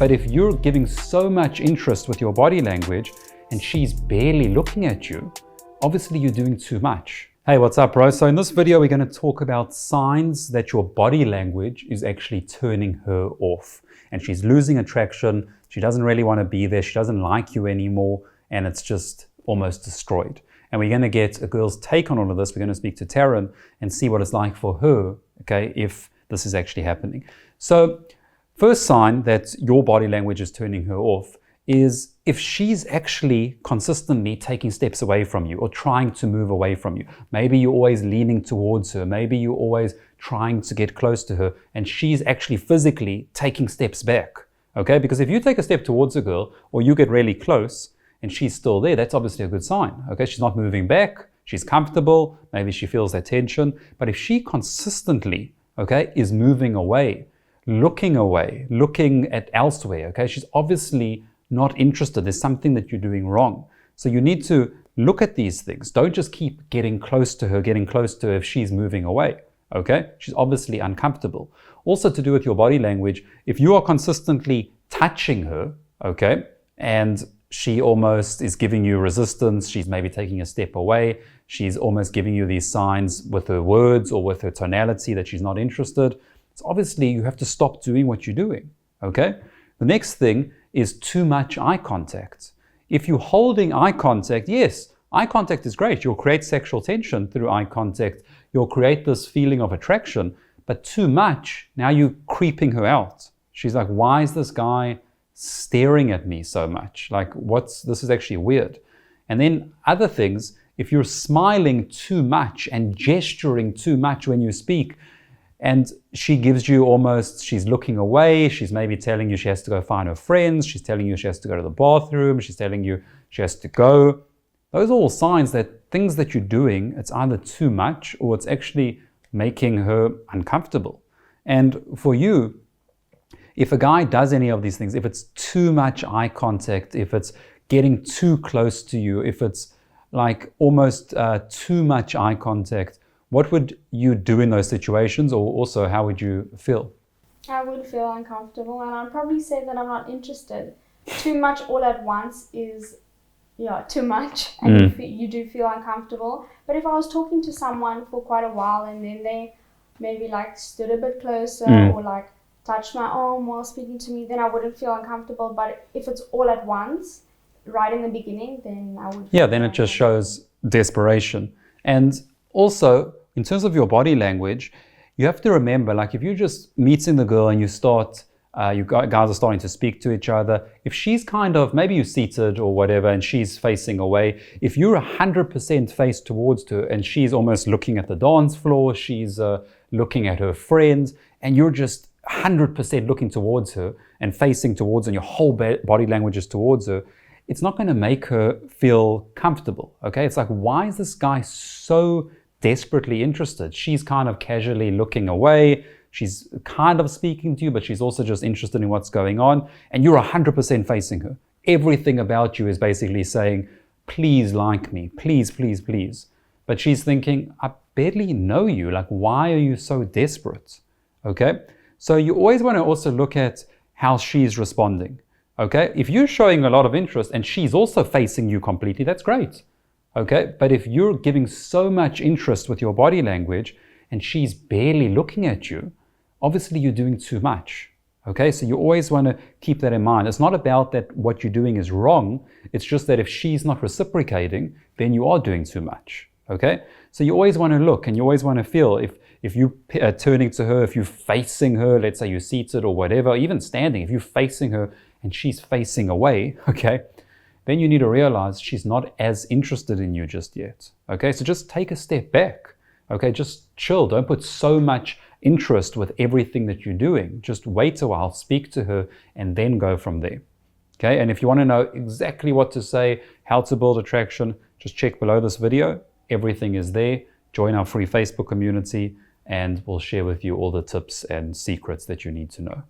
But if you're giving so much interest with your body language and she's barely looking at you, obviously you're doing too much. Hey, what's up, bro? So in this video, we're going to talk about signs that your body language is actually turning her off and she's losing attraction. She doesn't really want to be there. She doesn't like you anymore, and it's just almost destroyed. And we're going to get a girl's take on all of this. We're going to speak to Taryn and see what it's like for her, okay, if this is actually happening. So first sign that your body language is turning her off is if she's actually consistently taking steps away from you or trying to move away from you. Maybe you're always leaning towards her. Maybe you're always trying to get close to her and she's actually physically taking steps back. Okay, because if you take a step towards a girl or you get really close and she's still there, that's obviously a good sign. Okay, she's not moving back, she's comfortable, maybe she feels that tension. But if she consistently, okay, is moving away, looking at elsewhere, okay, she's obviously not interested. There's something that you're doing wrong. So you need to look at these things. Don't just keep getting close to her if she's moving away. Okay, she's obviously uncomfortable. Also to do with your body language, if you are consistently touching her, okay, and she almost is giving you resistance, she's maybe taking a step away, she's almost giving you these signs with her words or with her tonality that she's not interested, so obviously you have to stop doing what you're doing, okay? The next thing is too much eye contact. If you're holding eye contact, yes, eye contact is great. You'll create sexual tension through eye contact. You'll create this feeling of attraction, but too much, now you're creeping her out. She's like, why is this guy staring at me so much? Like, this is actually weird. And then other things, if you're smiling too much and gesturing too much when you speak, and she gives you almost, she's looking away, she's maybe telling you she has to go find her friends, she's telling you she has to go to the bathroom, she's telling you she has to go. Those are all signs that things that you're doing, it's either too much or it's actually making her uncomfortable. And for you, if a guy does any of these things, if it's too much eye contact, if it's getting too close to you, if it's like almost too much eye contact, what would you do in those situations, or also how would you feel? I would feel uncomfortable, and I'd probably say that I'm not interested. Too much all at once is, too much, and you do feel uncomfortable. But if I was talking to someone for quite a while and then they maybe like stood a bit closer or like touched my arm while speaking to me, then I wouldn't feel uncomfortable. But if it's all at once, right in the beginning, then I would. Yeah, then it just shows desperation. And also, in terms of your body language, you have to remember, like if you're just meeting the girl and you start, you guys are starting to speak to each other, if she's kind of, maybe you're seated or whatever and she's facing away, if you're 100% face towards her and she's almost looking at the dance floor, she's looking at her friends, and you're just 100% looking towards her and facing towards her and your whole body language is towards her, it's not going to make her feel comfortable, okay? It's like, why is this guy so desperately interested? She's kind of casually looking away. She's kind of speaking to you, but she's also just interested in what's going on. And you're 100% facing her. Everything about you is basically saying, please like me, please, please, please. But she's thinking, I barely know you. Like, why are you so desperate? Okay? So you always want to also look at how she's responding. Okay? If you're showing a lot of interest and she's also facing you completely, that's great. Okay, but if you're giving so much interest with your body language and she's barely looking at you, obviously you're doing too much. Okay, so you always want to keep that in mind. It's not about that what you're doing is wrong. It's just that if she's not reciprocating, then you are doing too much. Okay, so you always want to look and you always want to feel if you're turning to her, if you're facing her, let's say you're seated or whatever, even standing, if you're facing her and she's facing away, okay, then you need to realize she's not as interested in you just yet. Okay, so just take a step back. Okay, just chill. Don't put so much interest with everything that you're doing. Just wait a while, speak to her, and then go from there. Okay, and if you want to know exactly what to say, how to build attraction, just check below this video. Everything is there. Join our free Facebook community, and we'll share with you all the tips and secrets that you need to know.